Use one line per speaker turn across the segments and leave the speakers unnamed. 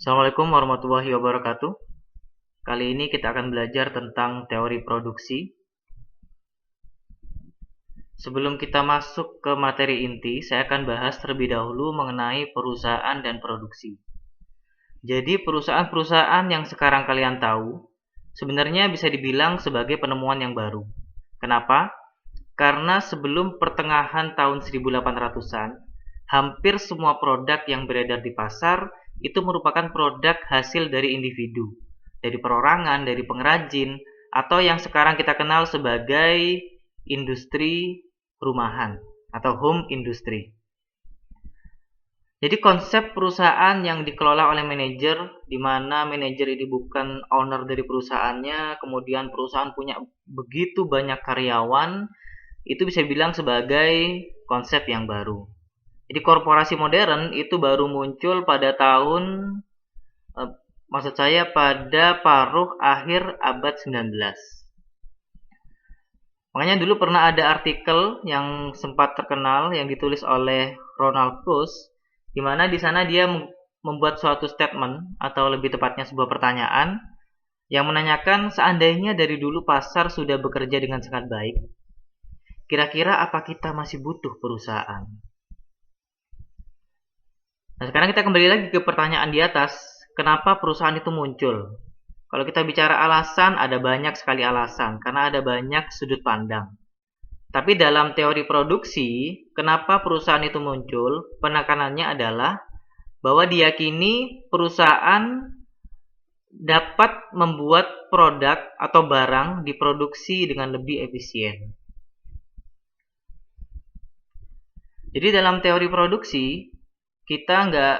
Assalamualaikum warahmatullahi wabarakatuh. Kali ini kita akan belajar tentang teori produksi. Sebelum kita masuk ke materi inti, saya akan bahas terlebih dahulu mengenai perusahaan dan produksi. Jadi perusahaan-perusahaan yang sekarang kalian tahu, sebenarnya bisa dibilang sebagai penemuan yang baru. Kenapa? Karena sebelum pertengahan tahun 1800-an, hampir semua produk yang beredar di pasar itu merupakan produk hasil dari individu, dari perorangan, dari pengrajin, atau yang sekarang kita kenal sebagai industri rumahan atau home industry. Jadi konsep perusahaan yang dikelola oleh manajer, di mana manajer ini bukan owner dari perusahaannya, kemudian perusahaan punya begitu banyak karyawan, itu bisa dibilang sebagai konsep yang baru. Jadi korporasi modern itu baru muncul pada maksud saya pada paruh akhir abad 19. Makanya dulu pernah ada artikel yang sempat terkenal yang ditulis oleh Ronald Coase, di mana di sana dia membuat suatu statement atau lebih tepatnya sebuah pertanyaan yang menanyakan seandainya dari dulu pasar sudah bekerja dengan sangat baik, kira-kira apa kita masih butuh perusahaan? Nah, sekarang kita kembali lagi ke pertanyaan di atas, kenapa perusahaan itu muncul? Kalau kita bicara alasan, ada banyak sekali alasan, karena ada banyak sudut pandang. Tapi dalam teori produksi, kenapa perusahaan itu muncul? Penekanannya adalah bahwa diyakini perusahaan dapat membuat produk atau barang diproduksi dengan lebih efisien. Jadi dalam teori produksi, kita nggak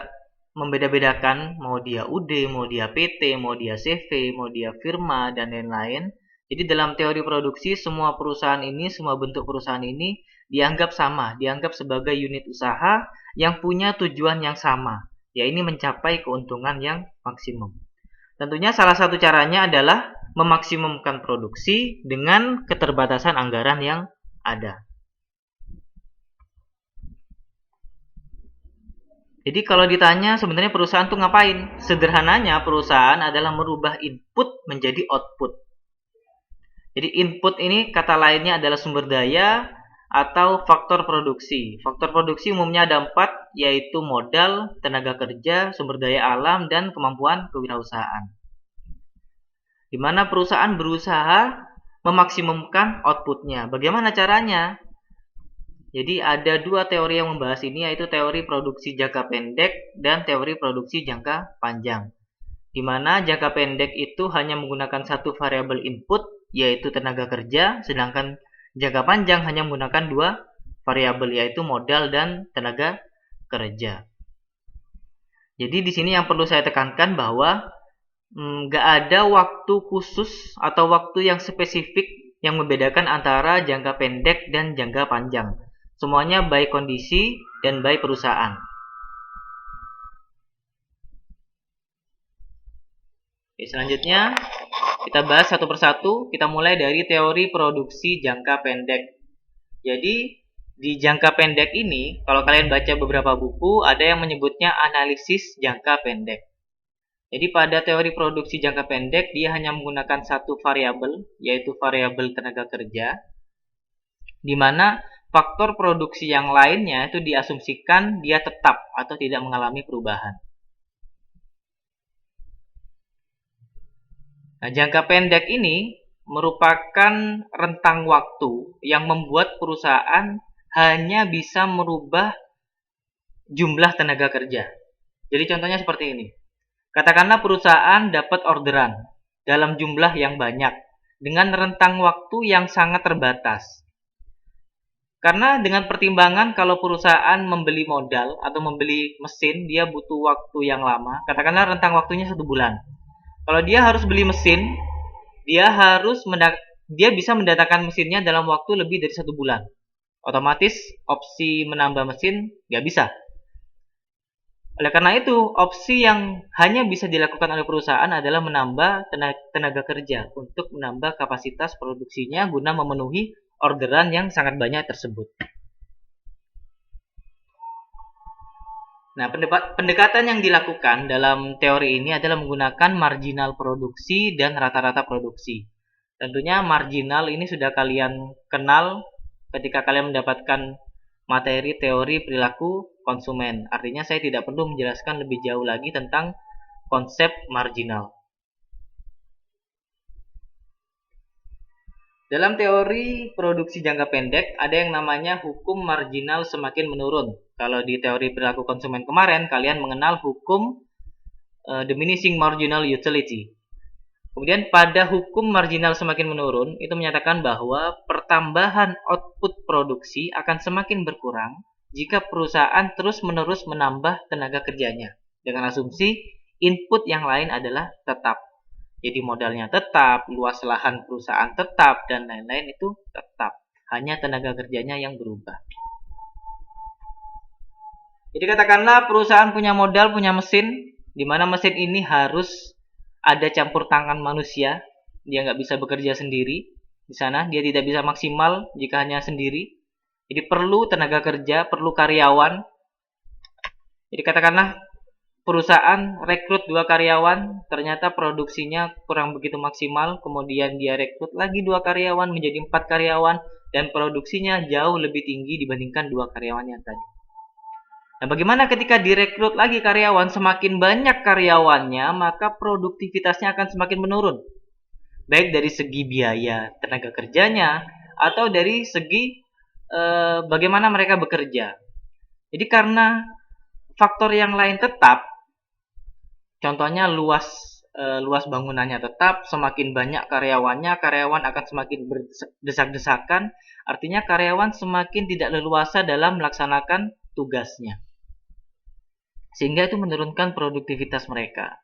membeda-bedakan mau dia UD, mau dia PT, mau dia CV, mau dia firma, dan lain-lain. Jadi dalam teori produksi, semua perusahaan ini, semua bentuk perusahaan ini dianggap sama, dianggap sebagai unit usaha yang punya tujuan yang sama, yaitu mencapai keuntungan yang maksimum. Tentunya salah satu caranya adalah memaksimumkan produksi dengan keterbatasan anggaran yang ada. Jadi kalau ditanya sebenarnya perusahaan tuh ngapain? Sederhananya perusahaan adalah merubah input menjadi output. Jadi input ini kata lainnya adalah sumber daya atau faktor produksi. Faktor produksi umumnya ada 4, yaitu modal, tenaga kerja, sumber daya alam, dan kemampuan kewirausahaan. Di mana perusahaan berusaha memaksimumkan outputnya. Bagaimana caranya? Jadi ada dua teori yang membahas ini, yaitu teori produksi jangka pendek dan teori produksi jangka panjang. Di mana jangka pendek itu hanya menggunakan satu variabel input, yaitu tenaga kerja, sedangkan jangka panjang hanya menggunakan dua variabel, yaitu modal dan tenaga kerja. Jadi di sini yang perlu saya tekankan bahwa nggak ada waktu khusus atau waktu yang spesifik yang membedakan antara jangka pendek dan jangka panjang. Semuanya by kondisi dan by perusahaan. Oke, selanjutnya kita bahas satu persatu. Kita mulai dari teori produksi jangka pendek. Jadi di jangka pendek ini, kalau kalian baca beberapa buku, ada yang menyebutnya analisis jangka pendek. Jadi pada teori produksi jangka pendek, dia hanya menggunakan satu variabel, yaitu variabel tenaga kerja, di mana faktor produksi yang lainnya itu diasumsikan dia tetap atau tidak mengalami perubahan. Nah, jangka pendek ini merupakan rentang waktu yang membuat perusahaan hanya bisa merubah jumlah tenaga kerja. Jadi contohnya seperti ini. Katakanlah perusahaan dapat orderan dalam jumlah yang banyak dengan rentang waktu yang sangat terbatas. Karena dengan pertimbangan kalau perusahaan membeli modal atau membeli mesin, dia butuh waktu yang lama. Katakanlah rentang waktunya 1 bulan. Kalau dia harus beli mesin, dia bisa mendatangkan mesinnya dalam waktu lebih dari 1 bulan. Otomatis opsi menambah mesin nggak bisa. Oleh karena itu, opsi yang hanya bisa dilakukan oleh perusahaan adalah menambah tenaga kerja untuk menambah kapasitas produksinya guna memenuhi orderan yang sangat banyak tersebut. Nah, pendekatan yang dilakukan dalam teori ini adalah menggunakan marginal produksi dan rata-rata produksi. Tentunya marginal ini sudah kalian kenal ketika kalian mendapatkan materi teori perilaku konsumen. Artinya saya tidak perlu menjelaskan lebih jauh lagi tentang konsep marginal. Dalam teori produksi jangka pendek, ada yang namanya hukum marginal semakin menurun. Kalau di teori perilaku konsumen kemarin, kalian mengenal hukum diminishing marginal utility. Kemudian pada hukum marginal semakin menurun, itu menyatakan bahwa pertambahan output produksi akan semakin berkurang jika perusahaan terus-menerus menambah tenaga kerjanya. Dengan asumsi input yang lain adalah tetap. Jadi modalnya tetap, luas lahan perusahaan tetap, dan lain-lain itu tetap. Hanya tenaga kerjanya yang berubah. Jadi katakanlah perusahaan punya modal, punya mesin, di mana mesin ini harus ada campur tangan manusia. Dia nggak bisa bekerja sendiri. Di sana dia tidak bisa maksimal jika hanya sendiri. Jadi perlu tenaga kerja, perlu karyawan. Jadi katakanlah perusahaan rekrut 2 karyawan, ternyata produksinya kurang begitu maksimal, kemudian dia rekrut lagi 2 karyawan menjadi 4 karyawan, dan produksinya jauh lebih tinggi dibandingkan 2 karyawan yang tadi. Nah, bagaimana ketika direkrut lagi karyawan, semakin banyak karyawannya, maka produktivitasnya akan semakin menurun. Baik dari segi biaya tenaga kerjanya, atau dari segi bagaimana mereka bekerja. Jadi karena faktor yang lain tetap, contohnya luas bangunannya tetap, semakin banyak karyawannya, karyawan akan semakin berdesak-desakan, artinya karyawan semakin tidak leluasa dalam melaksanakan tugasnya. Sehingga itu menurunkan produktivitas mereka.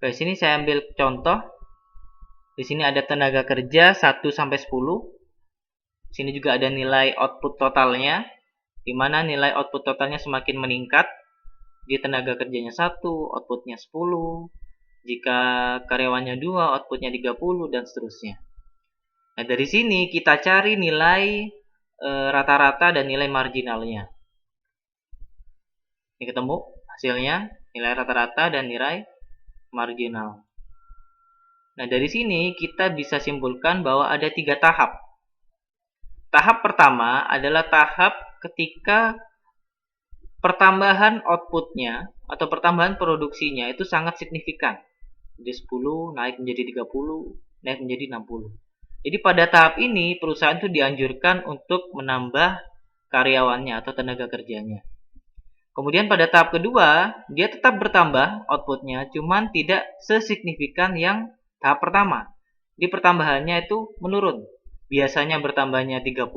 Di sini saya ambil contoh. Di sini ada tenaga kerja 1 sampai 10. Di sini juga ada nilai output totalnya, di mana nilai output totalnya semakin meningkat. Di tenaga kerjanya 1, outputnya 10. Jika karyawannya 2, outputnya 30, dan seterusnya. Nah, dari sini kita cari nilai rata-rata dan nilai marginalnya. Ini ketemu hasilnya, nilai rata-rata dan nilai marginal. Nah, dari sini kita bisa simpulkan bahwa ada 3 tahap. Tahap pertama adalah tahap ketika pertambahan outputnya atau pertambahan produksinya itu sangat signifikan. Jadi 10 naik menjadi 30, naik menjadi 60. Jadi pada tahap ini perusahaan itu dianjurkan untuk menambah karyawannya atau tenaga kerjanya. Kemudian pada tahap kedua, dia tetap bertambah outputnya, cuman tidak sesignifikan yang tahap pertama. Di pertambahannya itu menurun. Biasanya bertambahnya 30,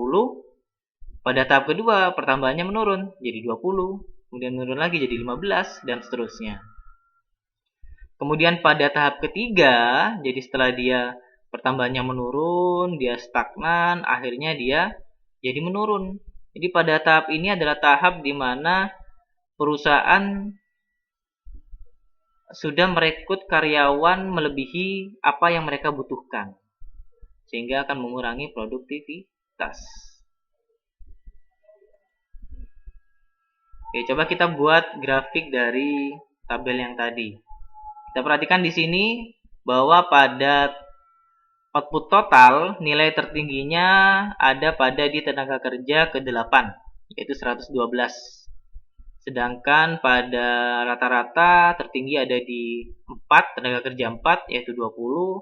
pada tahap kedua pertambahannya menurun jadi 20, kemudian menurun lagi jadi 15, dan seterusnya. Kemudian pada tahap ketiga, jadi setelah dia pertambahannya menurun, dia stagnan, akhirnya dia jadi menurun. Jadi pada tahap ini adalah tahap di mana perusahaan sudah merekrut karyawan melebihi apa yang mereka butuhkan, sehingga akan mengurangi produktivitas. Oke, coba kita buat grafik dari tabel yang tadi. Kita perhatikan di sini bahwa pada output total nilai tertingginya ada pada di tenaga kerja ke-8, yaitu 112. Sedangkan pada rata-rata tertinggi ada di 4, tenaga kerja 4 yaitu 20,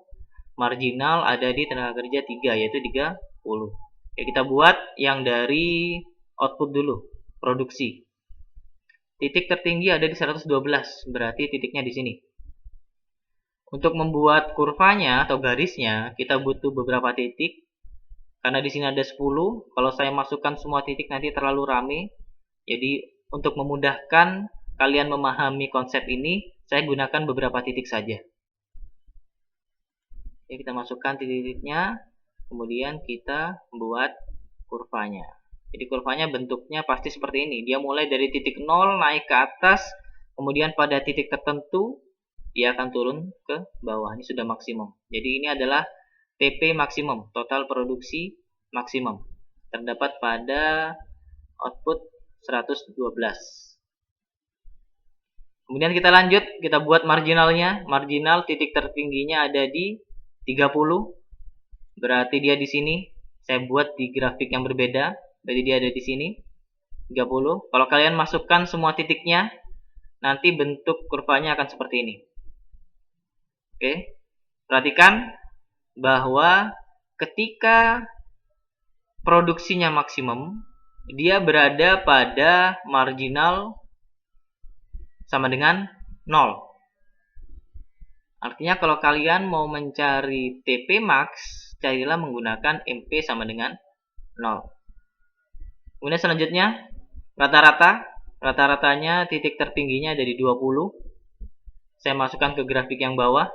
marginal ada di tenaga kerja 3 yaitu 30. Oke, kita buat yang dari output dulu, produksi. Titik tertinggi ada di 112, berarti titiknya di sini. Untuk membuat kurvanya atau garisnya, kita butuh beberapa titik. Karena di sini ada 10, kalau saya masukkan semua titik nanti terlalu rame. Jadi untuk memudahkan kalian memahami konsep ini, saya gunakan beberapa titik saja. Oke, kita masukkan titik-titiknya, kemudian kita membuat kurvanya. Jadi kurvanya bentuknya pasti seperti ini. Dia mulai dari titik 0 naik ke atas, kemudian pada titik tertentu dia akan turun ke bawah. Ini sudah maksimum. Jadi ini adalah TP maksimum, total produksi maksimum. Terdapat pada output 112. Kemudian kita lanjut, kita buat marginalnya. Marginal titik tertingginya ada di 30. Berarti dia di sini. Saya buat di grafik yang berbeda. Berarti dia ada di sini. 30. Kalau kalian masukkan semua titiknya, nanti bentuk kurvanya akan seperti ini. Oke. Perhatikan bahwa ketika produksinya maksimum, dia berada pada marginal sama dengan 0. Artinya kalau kalian mau mencari TP max, carilah menggunakan MP sama dengan 0. Kemudian selanjutnya, rata-rata. Rata-ratanya titik tertingginya ada di 20. Saya masukkan ke grafik yang bawah.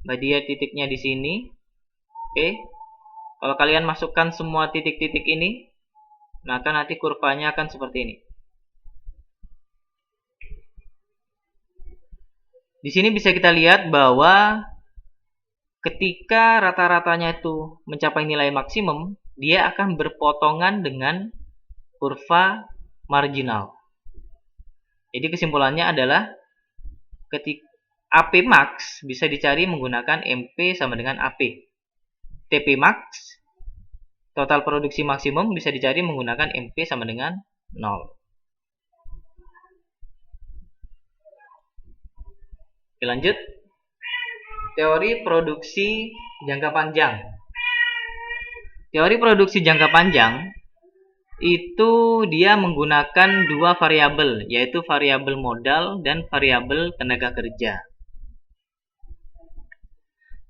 Dia titiknya di sini. Oke. Kalau kalian masukkan semua titik-titik ini, maka nanti kurvanya akan seperti ini. Di sini bisa kita lihat bahwa ketika rata-ratanya itu mencapai nilai maksimum, dia akan berpotongan dengan kurva marginal. Jadi kesimpulannya adalah ketika AP max bisa dicari menggunakan MP sama dengan AP. TP max, total produksi maksimum, bisa dicari menggunakan MP sama dengan 0. Oke, lanjut. Teori produksi jangka panjang. Teori produksi jangka panjang itu dia menggunakan dua variabel, yaitu variabel modal dan variabel tenaga kerja.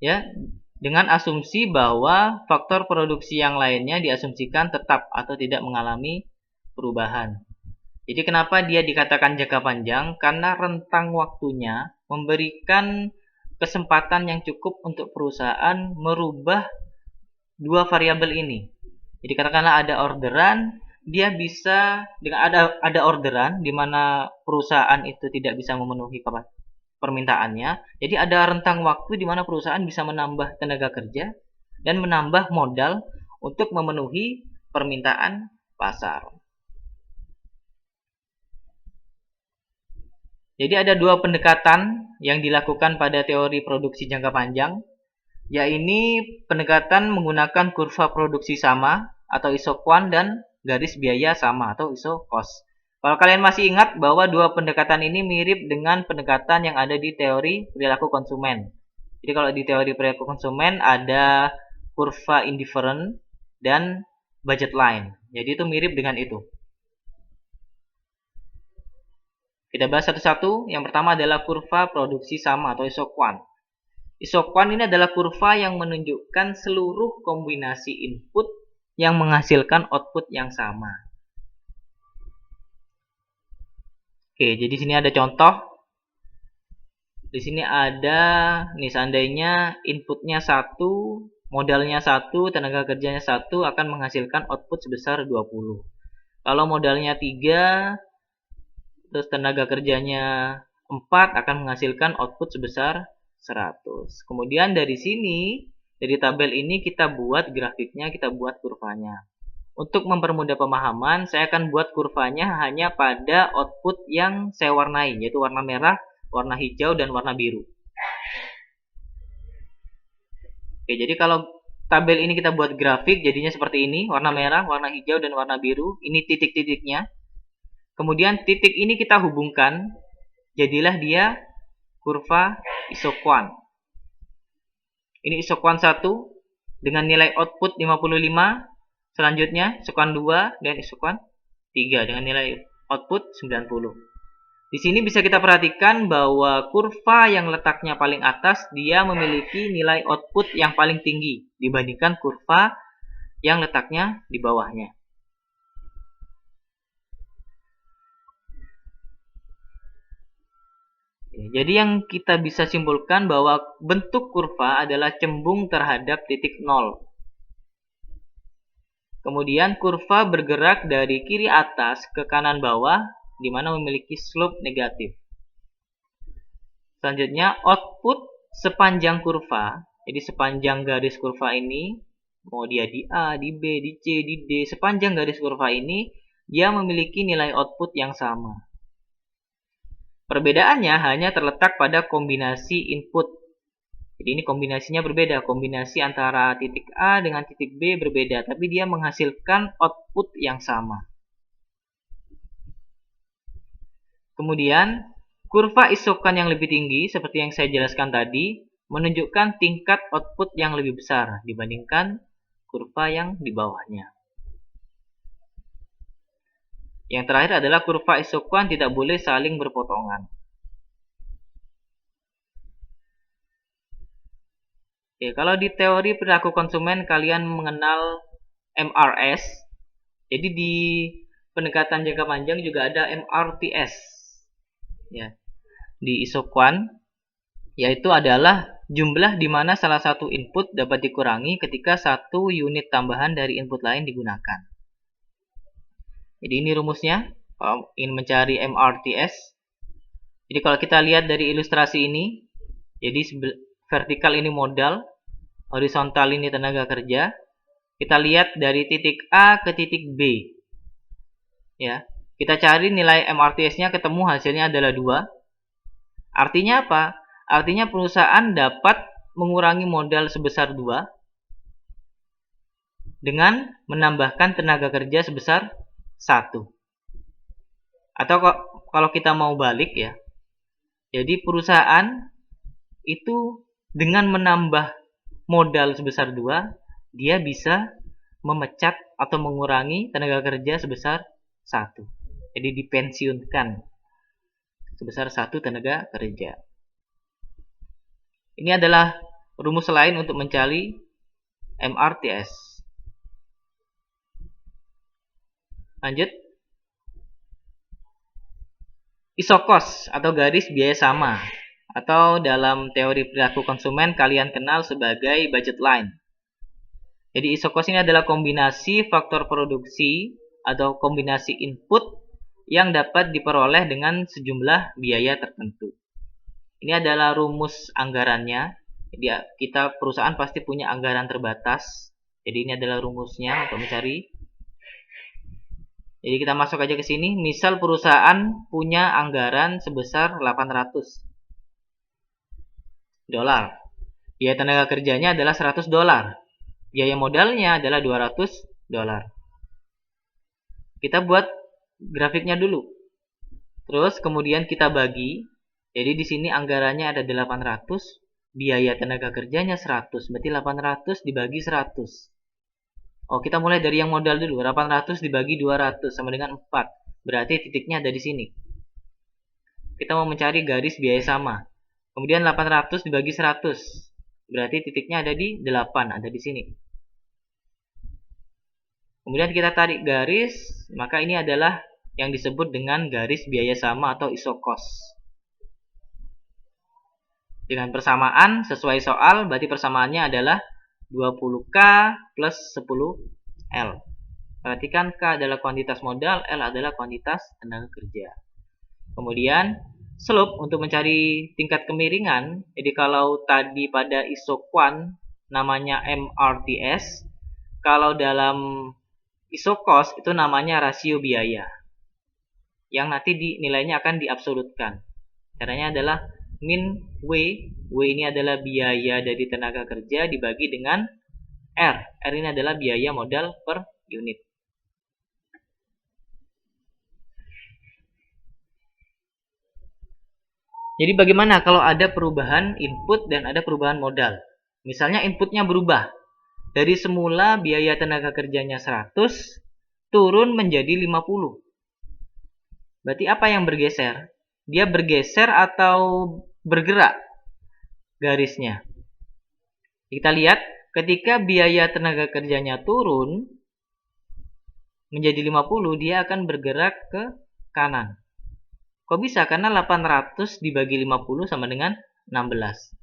Ya, dengan asumsi bahwa faktor produksi yang lainnya diasumsikan tetap atau tidak mengalami perubahan. Jadi kenapa dia dikatakan jangka panjang? Karena rentang waktunya memberikan kesempatan yang cukup untuk perusahaan merubah dua variabel ini. Jadi katakanlah ada orderan, dia bisa dengan ada orderan di mana perusahaan itu tidak bisa memenuhi permintaannya. Jadi ada rentang waktu di mana perusahaan bisa menambah tenaga kerja dan menambah modal untuk memenuhi permintaan pasar. Jadi ada dua pendekatan yang dilakukan pada teori produksi jangka panjang, yaitu pendekatan menggunakan kurva produksi sama atau isoquant dan garis biaya sama atau iso-cost. Kalau kalian masih ingat bahwa dua pendekatan ini mirip dengan pendekatan yang ada di teori perilaku konsumen. Jadi kalau di teori perilaku konsumen ada kurva indifferent dan budget line. Jadi itu mirip dengan itu. Kita bahas satu-satu. Yang pertama adalah kurva produksi sama atau isoquant. Isoquant ini adalah kurva yang menunjukkan seluruh kombinasi input yang menghasilkan output yang sama. Oke, jadi sini ada contoh. Di sini ada, nih seandainya inputnya 1, modalnya 1, tenaga kerjanya 1 akan menghasilkan output sebesar 20. Kalau modalnya 3, terus tenaga kerjanya 4 akan menghasilkan output sebesar 100. Kemudian dari sini, dari tabel ini kita buat grafiknya, kita buat kurvanya. Untuk mempermudah pemahaman, saya akan buat kurvanya hanya pada output yang saya warnai, yaitu warna merah, warna hijau, dan warna biru. Oke, jadi kalau tabel ini kita buat grafik, jadinya seperti ini, warna merah, warna hijau, dan warna biru. Ini titik-titiknya. Kemudian titik ini kita hubungkan, jadilah dia kurva isoquant. Ini isoquant 1 dengan nilai output 55. Selanjutnya isoquant 2 dan isoquant 3 dengan nilai output 90. Di sini bisa kita perhatikan bahwa kurva yang letaknya paling atas dia memiliki nilai output yang paling tinggi dibandingkan kurva yang letaknya di bawahnya. Jadi yang kita bisa simpulkan bahwa bentuk kurva adalah cembung terhadap titik 0. Kemudian kurva bergerak dari kiri atas ke kanan bawah, di mana memiliki slope negatif. Selanjutnya output sepanjang kurva, jadi sepanjang garis kurva ini, mau dia di A, di B, di C, di D, sepanjang garis kurva ini, dia memiliki nilai output yang sama. Perbedaannya hanya terletak pada kombinasi input. Jadi ini kombinasinya berbeda. Kombinasi antara titik A dengan titik B berbeda, tapi dia menghasilkan output yang sama. Kemudian, kurva isokan yang lebih tinggi, seperti yang saya jelaskan tadi, menunjukkan tingkat output yang lebih besar dibandingkan kurva yang di bawahnya. Yang terakhir adalah kurva isokan tidak boleh saling berpotongan. Oke, kalau di teori perilaku konsumen kalian mengenal MRS. Jadi di pendekatan jangka panjang juga ada MRTS. Ya. Di isokan yaitu adalah jumlah di mana salah satu input dapat dikurangi ketika satu unit tambahan dari input lain digunakan. Jadi ini rumusnya kalau ingin mencari MRTS. Jadi kalau kita lihat dari ilustrasi ini, jadi vertikal ini modal, horizontal ini tenaga kerja. Kita lihat dari titik A ke titik B. Ya, kita cari nilai MRTS-nya, ketemu hasilnya adalah 2. Artinya apa? Artinya perusahaan dapat mengurangi modal sebesar 2 dengan menambahkan tenaga kerja sebesar 1. Atau kalau kita mau balik ya. Jadi perusahaan itu dengan menambah modal sebesar 2, dia bisa memecat atau mengurangi tenaga kerja sebesar 1. Jadi dipensiunkan sebesar 1 tenaga kerja. Ini adalah rumus lain untuk mencari MRTS. Lanjut. Isokos atau garis biaya sama, atau dalam teori perilaku konsumen kalian kenal sebagai budget line. Jadi isokos ini adalah kombinasi faktor produksi atau kombinasi input yang dapat diperoleh dengan sejumlah biaya tertentu. Ini adalah rumus anggarannya. Jadi kita perusahaan pasti punya anggaran terbatas. Jadi ini adalah rumusnya untuk mencari. Jadi kita masuk aja ke sini. Misal perusahaan punya anggaran sebesar $800. Biaya tenaga kerjanya adalah $100. Biaya modalnya adalah $200. Kita buat grafiknya dulu. Terus kemudian kita bagi. Jadi di sini anggarannya ada 800, biaya tenaga kerjanya 100. Berarti 800 dibagi 100. Oh, kita mulai dari yang modal dulu. 800 dibagi 200 sama dengan 4. Berarti titiknya ada di sini. Kita mau mencari garis biaya sama. Kemudian 800 dibagi 100. Berarti titiknya ada di 8, ada di sini. Kemudian kita tarik garis, maka ini adalah yang disebut dengan garis biaya sama atau isokos. Dengan persamaan sesuai soal, berarti persamaannya adalah 20K plus 10L. Perhatikan K adalah kuantitas modal, L adalah kuantitas tenaga kerja. Kemudian slope untuk mencari tingkat kemiringan. Jadi kalau tadi pada isokwan namanya MRTS, kalau dalam isokos itu namanya rasio biaya. Yang nanti nilainya akan diabsolutkan. Caranya adalah min W. W ini adalah biaya dari tenaga kerja dibagi dengan R. R ini adalah biaya modal per unit. Jadi bagaimana kalau ada perubahan input dan ada perubahan modal? Misalnya inputnya berubah. Dari semula biaya tenaga kerjanya 100 turun menjadi 50. Berarti apa yang bergeser? Dia bergeser atau bergerak garisnya. Kita lihat ketika biaya tenaga kerjanya turun menjadi 50, dia akan bergerak ke kanan. Kok bisa? Karena 800 dibagi 50 sama dengan 16.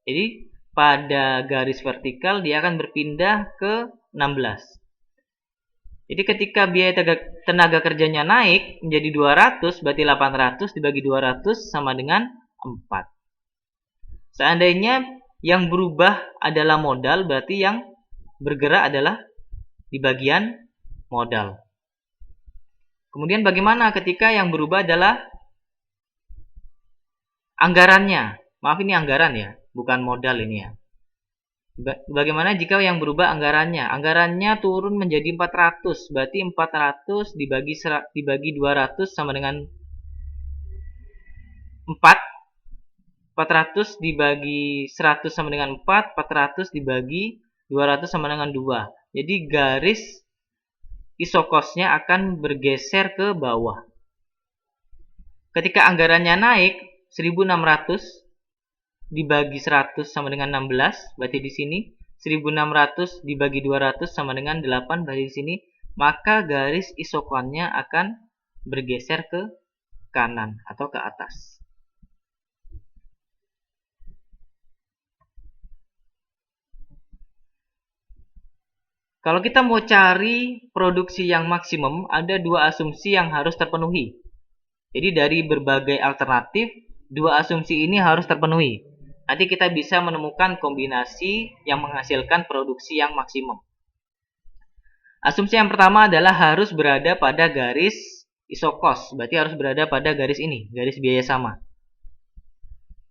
Jadi pada garis vertikal dia akan berpindah ke 16. Jadi ketika biaya tenaga kerjanya naik menjadi 200, berarti 800 dibagi 200 sama dengan 4. Seandainya yang berubah adalah modal, berarti yang bergerak adalah di bagian modal. Kemudian bagaimana ketika yang berubah adalah anggarannya. Maaf, ini anggaran ya, bukan modal ini ya. Bagaimana jika yang berubah anggarannya? Anggarannya turun menjadi 400, berarti 400 dibagi 200 sama dengan 4. 400 dibagi 100 sama dengan 4, 400 dibagi 200 sama dengan 2. Jadi garis isokosnya akan bergeser ke bawah. Ketika anggarannya naik 1600 dibagi 100 sama dengan 16, berarti di sini 1600 dibagi 200 sama dengan 8, berarti di sini, maka garis isokonnya akan bergeser ke kanan atau ke atas. Kalau kita mau cari produksi yang maksimum, ada dua asumsi yang harus terpenuhi. Jadi dari berbagai alternatif, dua asumsi ini harus terpenuhi. Nanti kita bisa menemukan kombinasi yang menghasilkan produksi yang maksimum. Asumsi yang pertama adalah harus berada pada garis isokos. Berarti harus berada pada garis ini, garis biaya sama.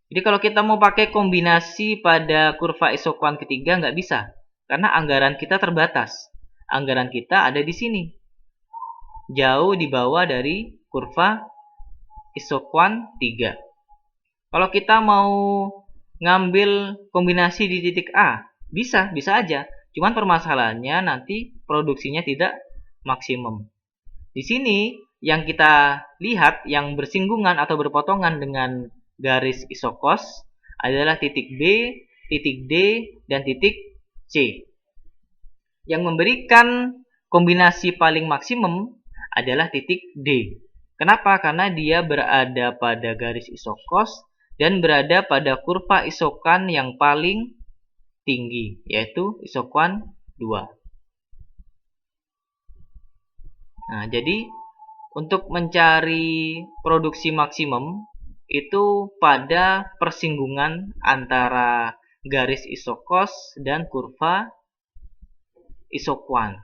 Jadi kalau kita mau pakai kombinasi pada kurva isokuan ketiga, nggak bisa. Karena anggaran kita terbatas. Anggaran kita ada di sini. Jauh di bawah dari kurva isokuan 3. Kalau kita mau ngambil kombinasi di titik A, bisa aja. Cuman permasalahannya nanti produksinya tidak maksimum. Di sini yang kita lihat yang bersinggungan atau berpotongan dengan garis isokos adalah titik B, titik D, dan titik C. Yang memberikan kombinasi paling maksimum adalah titik D. Kenapa? Karena dia berada pada garis isokos dan berada pada kurva isokan yang paling tinggi, yaitu isokuan 2. Nah, jadi untuk mencari produksi maksimum itu pada persinggungan antara garis isokos dan kurva isokuan.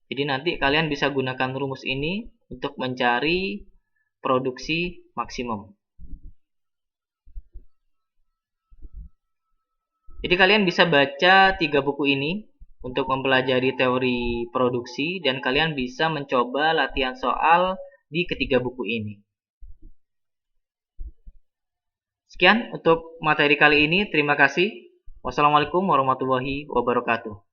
Jadi nanti kalian bisa gunakan rumus ini untuk mencari produksi maksimum. Jadi kalian bisa baca 3 buku ini untuk mempelajari teori produksi dan kalian bisa mencoba latihan soal di ketiga buku ini. Sekian untuk materi kali ini. Terima kasih. Wassalamualaikum warahmatullahi wabarakatuh.